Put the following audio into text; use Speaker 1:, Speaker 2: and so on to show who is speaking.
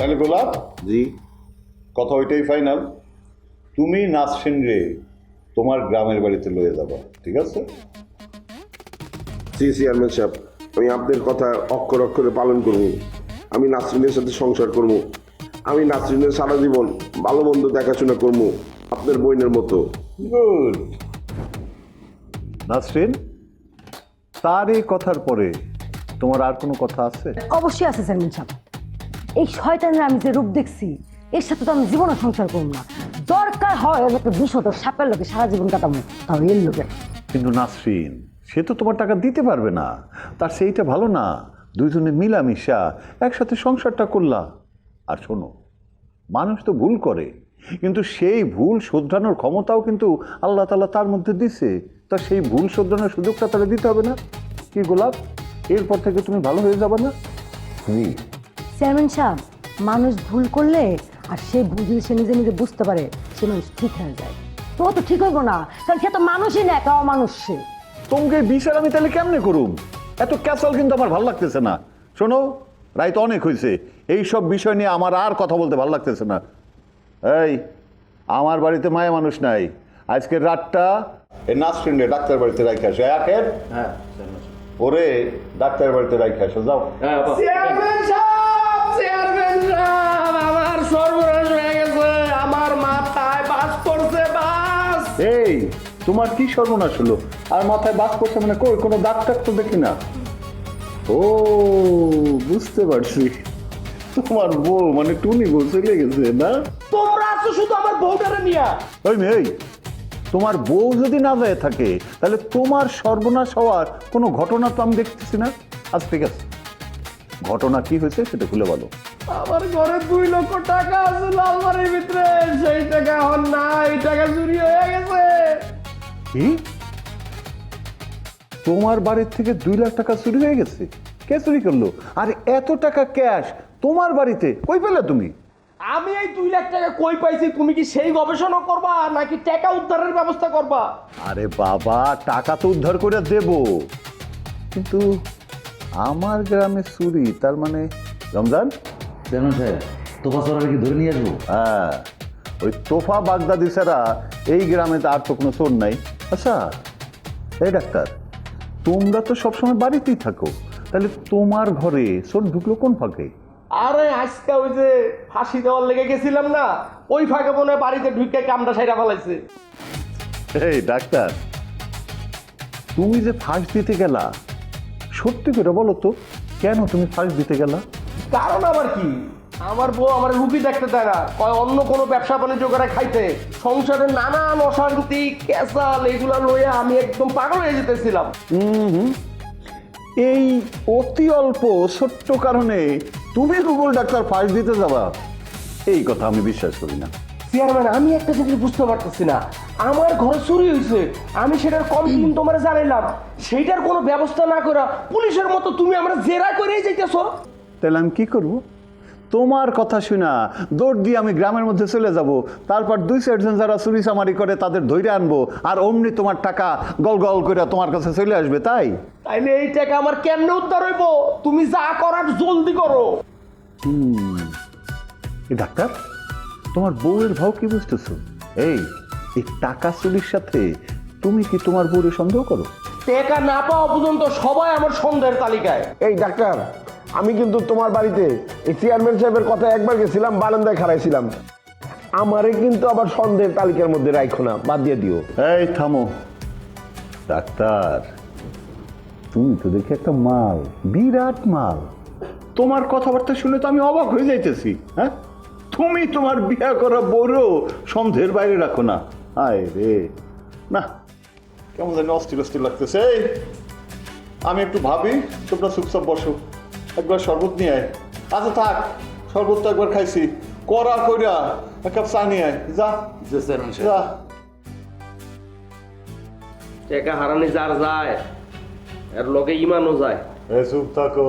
Speaker 1: তাহলে গোলাপ
Speaker 2: জি
Speaker 1: কথা ওইটাই ফাইনাল, তুমি নাসরিন রে তোমার গ্রামের বাড়িতে লয়ে যাবা, ঠিক আছে?
Speaker 2: জি চেয়ারম্যান সাহেব, আমি আপনাদের কথা অক্ষর অক্ষরে পালন করব। আমি নাসরিনের সাথে সংসার করব। আমি নাসরিনের সারা জীবন ভালো মন্দ দেখাশোনা করব আপনার বোনের মতো।
Speaker 1: গুড। নাসরিন, তার এই কথার পরে তোমার আর কোনো কথা আছে?
Speaker 3: অবশ্যই আছে চেয়ারম্যান সাহেব। এই শয়তানের আমি যে রূপ দেখছি, এর সাথে তো আমি জীবনে সংসার করব না। দরকার হয় আমি একটা বিশদ সাপের লোকে সারা জীবন কাটাবো, তাও এর লোকে।
Speaker 1: কিন্তু নাসরিন, সে তো তোমার টাকা দিতে পারবে না, তার সেইটা ভালো না? দুইজনে মিলামিশা একসাথে সংসারটা করলা। আর শোনো, মানুষ তো ভুল করে, কিন্তু সেই ভুল শোধরানোর ক্ষমতাও কিন্তু আল্লাহ তাআলা তার মধ্যে দিছে। তা সেই ভুল শোধরানোর সুযোগটা তারা দিতে হবে না? কি গোলাপ, এরপর থেকে তুমি ভালো হয়ে যাবে না?
Speaker 3: চেয়ারম্যান সাহেব, মানুষ ভুল করলে আর সে ভুল যদি সে নিজে নিজে বুঝতে পারে, সে মানুষ ঠিক হয়ে যায়। তো ও তো ঠিক হইব না, কারণ সে তো মানুষই না, একটা অমানুষ সে।
Speaker 1: তোমাকে বিচার আমি তাহলে কেমনে করুম? এত ক্যাসাল কিন্তু আমার ভালো লাগতেছে না। শোনো, রাইত অনেক হয়েছে, এইসব বিষয় নিয়ে আমার আর কথা বলতে ভালো লাগতেছে না। এই, আমার বাড়িতে মায়া মানুষ নাই, আজকের রাতটা এই নাসরিন রে ডাক্তার বাড়িতে রাইখে আসো। একের
Speaker 4: হ্যাঁ
Speaker 1: ওরে ডাক্তার বাড়িতে রাইখে আসো, যাও।
Speaker 4: চেয়ারম্যান সাহেব, আমার সর্বনাশ হয়ে গেছে। আমার মাথায় বাস পড়ছে, বাস।
Speaker 1: এই, তোমার কি সর্বনাশ হলো? আর মাথায় বাস করছে মানে কই? কোনো ডাক্তার তো দেখি না। ও, বুঝতে পারছি, তোমার বউ মানে টুনি বউ চলে গেছে না?
Speaker 4: তোমরা আছো শুধু আমার বউটারে নিয়া।
Speaker 1: ওই মেয়ে, তোমার বউ যদি না যায় থাকে তাহলে তোমার সর্বনাশ হওয়ার কোনো ঘটনা তো আমি দেখতেছি না। আচ্ছা ঠিক আছে, ঘটনা কি হয়েছে সেটা খুলে বলো।
Speaker 4: আমার ঘরে 2 লক্ষ টাকা আছে আলমারির ভিতরে, সেই টাকা এখন নাই, টাকা চুরি হয়ে গেছে।
Speaker 1: কি? তোমার বাড়ির থেকে 2 লাখ টাকা চুরি হয়ে গেছে? কে চুরি করলো? আর এত টাকা ক্যাশ তোমার বাড়িতে কই পেলে তুমি?
Speaker 4: আমি এই 2 লাখ টাকা কই পাইছি, তুমি কি সেই গবেষণা করবা নাকি টাকা উদ্ধারের ব্যবস্থা করবা?
Speaker 1: আরে বাবা, টাকা তো উদ্ধার করে দেব, কিন্তু আমার গ্রামে চুরি, তার মানে রমজান?
Speaker 5: চেয়ারম্যান সাহেব, তোফা সরার কি ধরে নিয়ে আসবো?
Speaker 1: হ্যাঁ, ওই তোফা বাগদাদি ছাড়া এই গ্রামে তো আর তো কোনো চোর নাই। আচ্ছা এই ডাক্তার, তোমরা তো সবসময় বাড়িতেই থাকো, তাহলে তোমার ঘরে চোর ঢুকলো কোন ফাঁকে?
Speaker 4: আরে আজকে ওই যে ফাঁসি দেওয়ার লেগে গেছিলাম না, ওই ফাঁকে মনে হয় বাড়িতে ঢুকে কামটা সাইরা ফেলাইছে।
Speaker 1: এই ডাক্তার, তুমি যে ফাঁস দিতে গেলা, সত্যি করে বলো তো, কেন তুমি ফাঁস দিতে গেলা?
Speaker 4: কারণ আবার কি, আমার বউ আমার রুগী দেখতে দেয় না, কয় অন্য কোনো ব্যবসা বাণিজ্য করে খাইতে। সংসারে নানান অশান্তি ক্যাসাল এগুলা লইয়া আমি একদম পাগল হয়ে যেতেছিলাম।
Speaker 1: এই অতি অল্প ছোট্ট কারণে তুমি গুগল ডাক্তার ফাঁস দিতে যাবা? এই কথা আমি বিশ্বাস করি না।
Speaker 4: চেয়ারম্যান, আমি একটা জিনিস বুঝতে পারতেছি না, আমার ঘরে চুরি হয়েছে, আমি সেটার কমপ্লেন তোমার জানাইলাম, সেইটার কোনো ব্যবস্থা না করে পুলিশের মতো তুমি আমরা জেরা করেই যাইতেছো।
Speaker 1: তাহলে আমি কি করব? তোমার কথা শুনা দৌড় দিয়ে আমি গ্রামের মধ্যে চলে যাব, তারপর 2-4 জন যারা চুরি চামারি করে তাদের ধৈর্য আনবো, আর অমনি তোমার টাকা গল গল করে তোমার কাছে চলে আসবে, তাই?
Speaker 4: তাইলে এই টাকা আমার কেমনে উদ্ধার হইব? তুমি যা করার জলদি করো।
Speaker 1: এই ডাক্তার, তোমার বউয়ের ভাও কি বুঝতেছো? এই টাকা চুরির সাথে তুমি কি তোমার বউয়ের সন্দেহ করো?
Speaker 4: টাকা না পাওয়া পর্যন্ত সবাই আমার সন্দেহের তালিকায়।
Speaker 2: এই ডাক্তার, আমি কিন্তু তোমার বাড়িতে এই চেয়ারম্যান সাহেবের কথা একবার গেছিলাম, বারান্দায় খাড়াইছিলাম। আমারে কিন্তু আবার সন্দেহের তালিকার মধ্যে রাখো না, বাদ দিয়ে দিও।
Speaker 1: এই থামো ডাক্তার, তুমি তো দেখি একটা মাল, বিরাট মাল। তোমার কথাবার্তা শুনে তো আমি অবাক হয়ে যাইতেছি। হ্যাঁ, তুমি তোমার বিয়া করা বড় সন্দেহের বাইরে রাখো না। আয় রে, না কেমন জানি অস্থির অস্থির লাগতেছে। এই, আমি একটু ভাবি, তোমরা চুপচাপ বসো, একবার শরবত নিয়ে আয়। আচ্ছা থাক, শরবত তো একবার খাইছি, করা কইরা এক কাপ চা নিয়ে আয়, যা যা।
Speaker 4: টাকা হারানি যার যায়, এর লগে ইমানও যায়।
Speaker 1: চুপ থাকো।